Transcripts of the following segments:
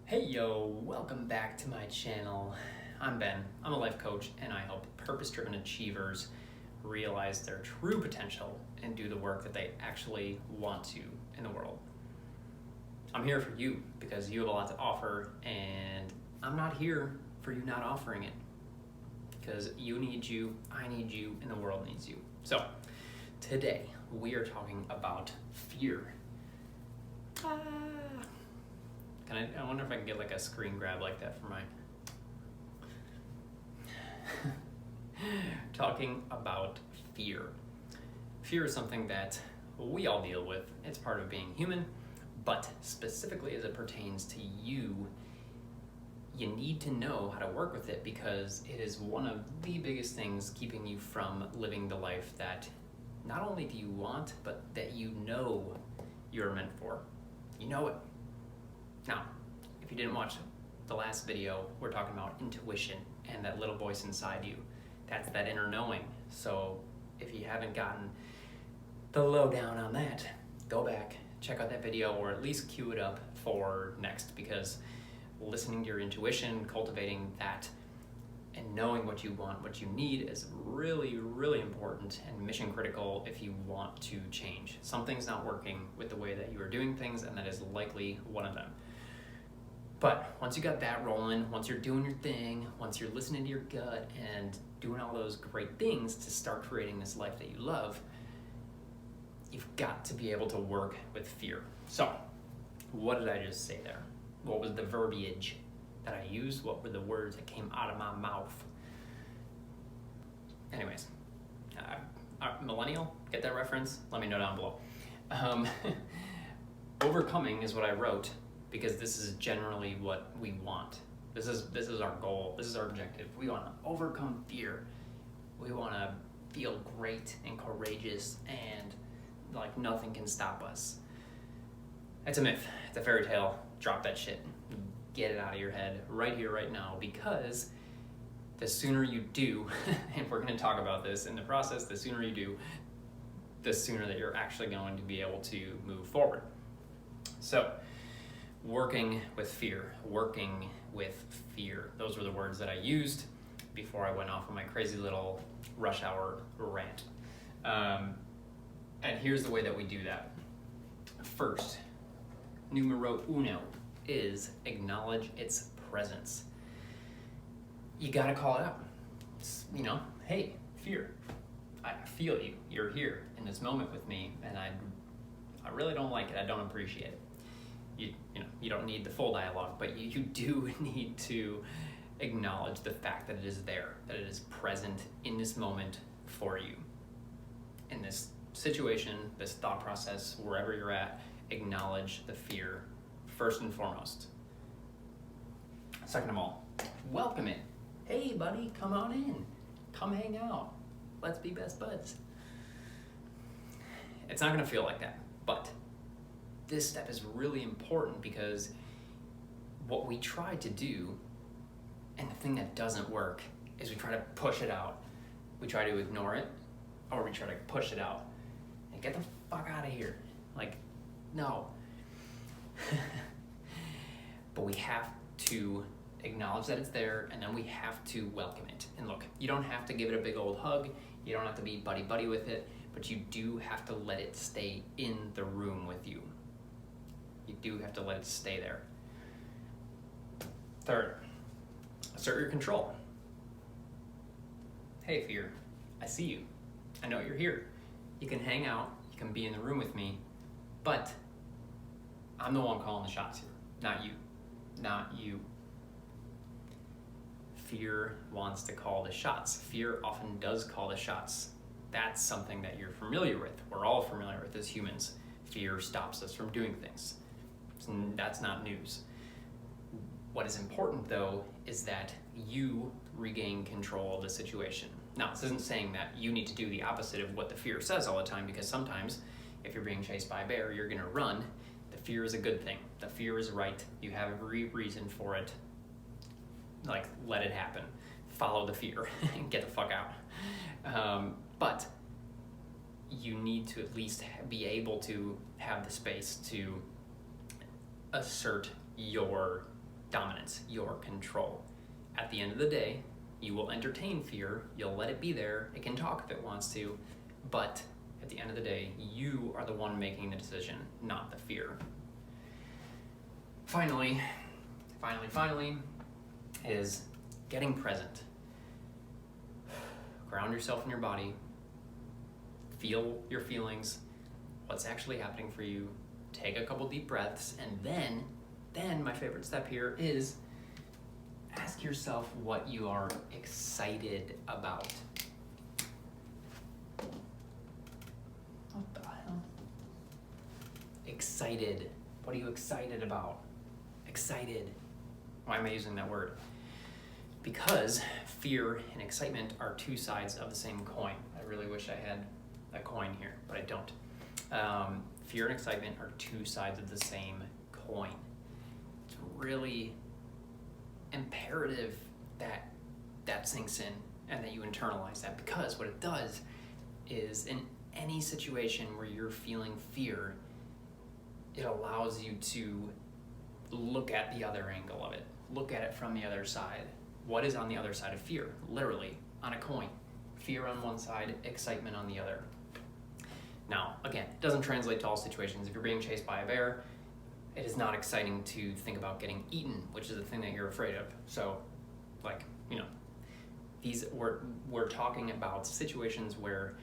Hey yo, welcome back to my channel. I'm Ben, I'm a life coach, and I help purpose-driven achievers realize their true potential and do the work that they actually want to in the world. I'm here for you because you have a lot to offer, and I'm not here for you not offering it. Because you need you, I need you, and the world needs you. So, today we are talking about fear. I wonder if I can get like a screen grab like that for my talking about fear. Fear is something that we all deal with. It's part of being human, but specifically as it pertains to you, you need to know how to work with it because it is one of the biggest things keeping you from living the life that not only do you want, but that you know you're meant for. You know it. Now, if you didn't watch the last video, we're talking about intuition and that little voice inside you. That's that inner knowing. So if you haven't gotten the lowdown on that, go back, check out that video, or at least queue it up for next, because listening to your intuition, cultivating that, and knowing what you want, what you need is really, really important and mission critical if you want to change. Something's not working with the way that you are doing things, and that is likely one of them. But once you got that rolling, once you're doing your thing, once you're listening to your gut and doing all those great things to start creating this life that you love, you've got to be able to work with fear. So, what did I just say there? What was the verbiage that I used? What were the words that came out of my mouth? Anyways, millennial, get that reference? Let me know down below. Overcoming is what I wrote, because this is generally what we want. This is our goal. This is our objective. We want to overcome fear. We want to feel great and courageous and like nothing can stop us. It's a myth. It's a fairy tale. Drop that shit. Get it out of your head right here, right now, because the sooner you do, and we're going to talk about this in the process, the sooner you do, the sooner that you're actually going to be able to move forward. So, working with fear. Those were the words that I used before I went off on my crazy little rush hour rant. And here's the way that we do that. First, numero uno is acknowledge its presence. You gotta call it out. Hey, fear, I feel you. You're here in this moment with me, and I really don't like it. I don't appreciate it. You don't need the full dialogue, but you do need to acknowledge the fact that it is there, that it is present in this moment for you. In this situation, this thought process, wherever you're at, acknowledge the fear first and foremost. Second of all, welcome it. Hey buddy, come on in. Come hang out. Let's be best buds. It's not gonna feel like that, but this step is really important because what we try to do, and the thing that doesn't work, is we try to push it out. We try to ignore it, or we try to push it out. And get the fuck out of here. Like, no. But we have to acknowledge that it's there, and then we have to welcome it. And look, you don't have to give it a big old hug, you don't have to be buddy-buddy with it, but you do have to let it stay in the room with you. You do have to let it stay there. Third, assert your control. Hey fear, I see you. I know you're here. You can hang out, you can be in the room with me, but I'm the one calling the shots here, not you. Not you. Fear wants to call the shots. Fear often does call the shots. That's something that you're familiar with. We're all familiar with as humans. Fear stops us from doing things. That's not news. What is important, though, is that you regain control of the situation. Now, this isn't saying that you need to do the opposite of what the fear says all the time, because sometimes if you're being chased by a bear, you're going to run. The fear is a good thing. The fear is right. You have every reason for it. Like, let it happen. Follow the fear and get the fuck out. But you need to at least be able to have the space to assert your dominance, your control. At the end of the day, you will entertain fear, you'll let it be there, it can talk if it wants to, but at the end of the day, you are the one making the decision, not the fear. Finally, is getting present. Ground yourself in your body, feel your feelings, what's actually happening for you, take a couple deep breaths, and then my favorite step here is ask yourself what you are excited about. What the hell? Excited. What are you excited about? Excited. Why am I using that word? Because fear and excitement are two sides of the same coin. I really wish I had a coin here, but I don't. Fear and excitement are two sides of the same coin. It's really imperative that that sinks in and that you internalize that, because what it does is in any situation where you're feeling fear, it allows you to look at the other angle of it, look at it from the other side. What is on the other side of fear? Literally, on a coin. Fear on one side, excitement on the other. Now, again, it doesn't translate to all situations. If you're being chased by a bear, it is not exciting to think about getting eaten, which is the thing that you're afraid of. So, we're talking about situations where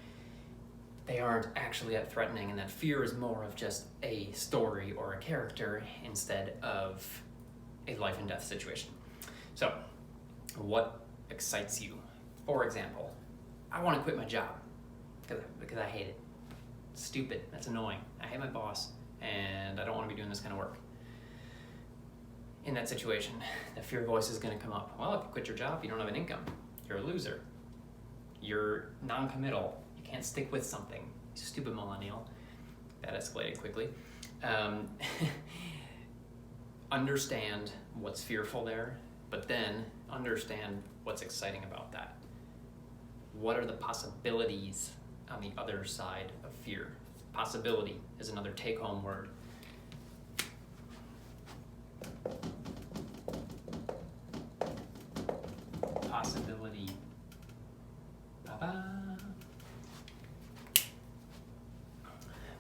they aren't actually that threatening, and that fear is more of just a story or a character instead of a life and death situation. So, what excites you? For example, I want to quit my job because I hate it. It's stupid. That's annoying. I hate my boss, and I don't want to be doing this kind of work. In that situation, the fear voice is going to come up. Well, if you quit your job, you don't have an income. You're a loser. You're non-committal. You can't stick with something. You stupid millennial. That escalated quickly. Understand what's fearful there, but then understand what's exciting about that. What are the possibilities on the other side of fear? Possibility is another take-home word. Possibility. Ba-ba.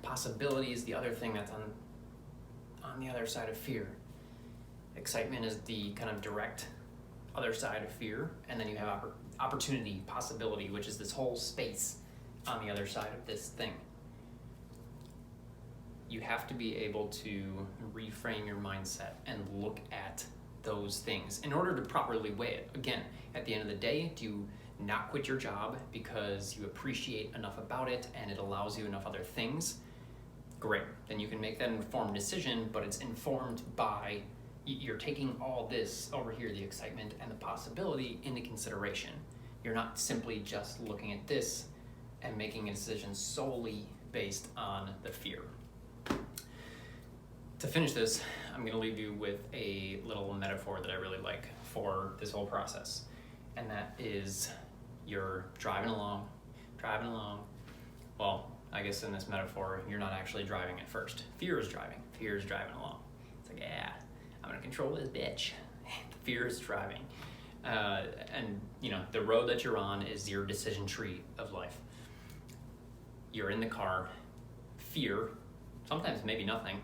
Possibility is the other thing that's on the other side of fear. Excitement is the kind of direct other side of fear, and then you have opportunity, possibility, which is this whole space on the other side of this thing. You have to be able to reframe your mindset and look at those things in order to properly weigh it. Again, at the end of the day, do you not quit your job because you appreciate enough about it and it allows you enough other things? Great, then you can make that informed decision, but it's informed by you're taking all this over here, the excitement and the possibility, into consideration. You're not simply just looking at this and making a decision solely based on the fear. To finish this, I'm going to leave you with a little metaphor that I really like for this whole process. And that is you're driving along. Well, I guess in this metaphor, you're not actually driving at first. Fear is driving along. It's like, yeah, I'm going to control this bitch. Fear is driving. And the road that you're on is your decision tree of life. You're in the car. Fear, sometimes maybe nothing,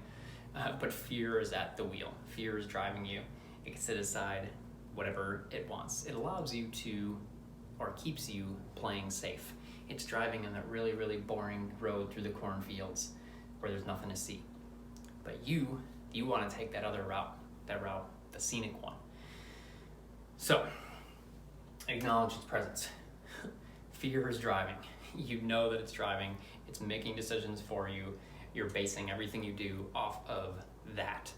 but fear is at the wheel. Fear is driving you. It can sit aside whatever it wants. It allows you to, or keeps you playing safe. It's driving on that really, really boring road through the cornfields where there's nothing to see. But you want to take that other route, the scenic one. So, acknowledge its presence. Fear is driving. You know that it's driving. It's making decisions for you. You're basing everything you do off of that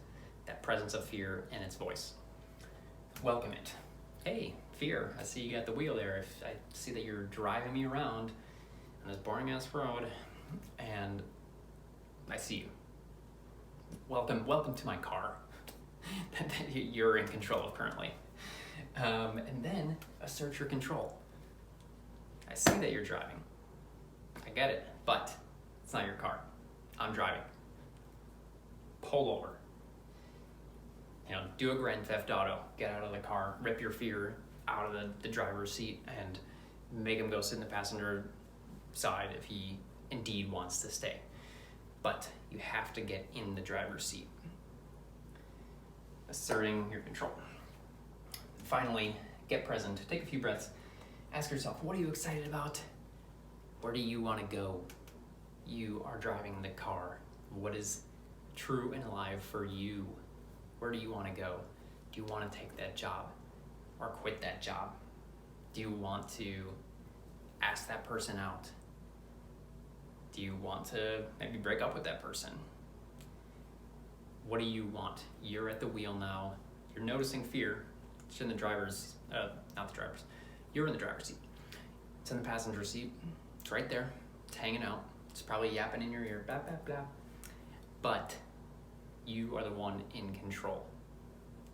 presence of fear and its voice. Welcome it. Hey, fear, I see you got the wheel there. If I see that you're driving me around on this boring ass road, and I see you. Welcome to my car that you're in control of currently. And then assert your control. I see that you're driving. I get it, but it's not your car. I'm driving. Pull over. do a Grand Theft Auto, get out of the car, rip your fear out of the driver's seat, and make him go sit in the passenger side if he indeed wants to stay. But you have to get in the driver's seat. Asserting your control. Finally, get present. Take a few breaths. Ask yourself, what are you excited about? Where do you want to go? You are driving the car. What is true and alive for you? Where do you want to go? Do you want to take that job or quit that job? Do you want to ask that person out? Do you want to maybe break up with that person? What do you want? You're at the wheel now. You're noticing fear. It's in the driver's, not the driver's. You're in the driver's seat. It's in the passenger seat. It's right there. It's hanging out. It's probably yapping in your ear, blah, blah, blah. But you are the one in control.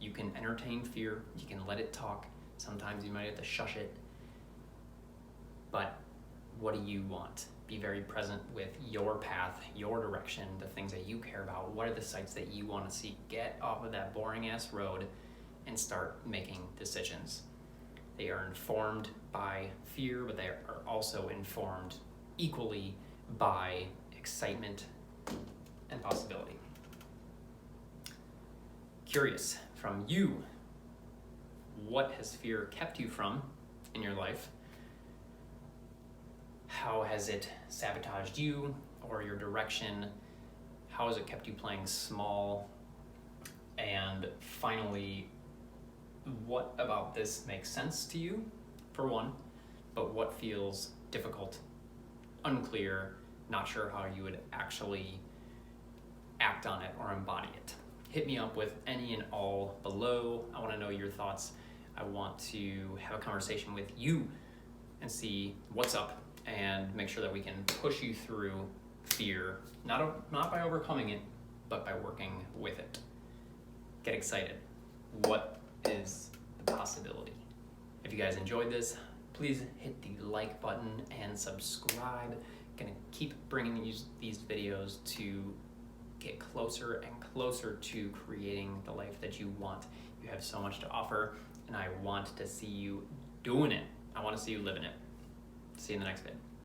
You can entertain fear. You can let it talk. Sometimes you might have to shush it. But what do you want? Be very present with your path, your direction, the things that you care about. What are the sights that you want to see? Get off of that boring ass road and start making decisions. They are informed by fear, but they are also informed equally by excitement and possibility. Curious from you, what has fear kept you from in your life? How has it sabotaged you or your direction? How has it kept you playing small? And finally, what about this makes sense to you, for one, but what feels difficult, unclear, not sure how you would actually act on it or embody it? Hit me up with any and all below. I want to know your thoughts. I want to have a conversation with you and see what's up and make sure that we can push you through fear, not by overcoming it, but by working with it. Get excited. What is the possibility? If you guys enjoyed this, please hit the like button and subscribe. Gonna keep bringing these videos to get closer and closer to creating the life that you want. You have so much to offer, and I want to see you doing it. I want to see you living it. See you in the next vid.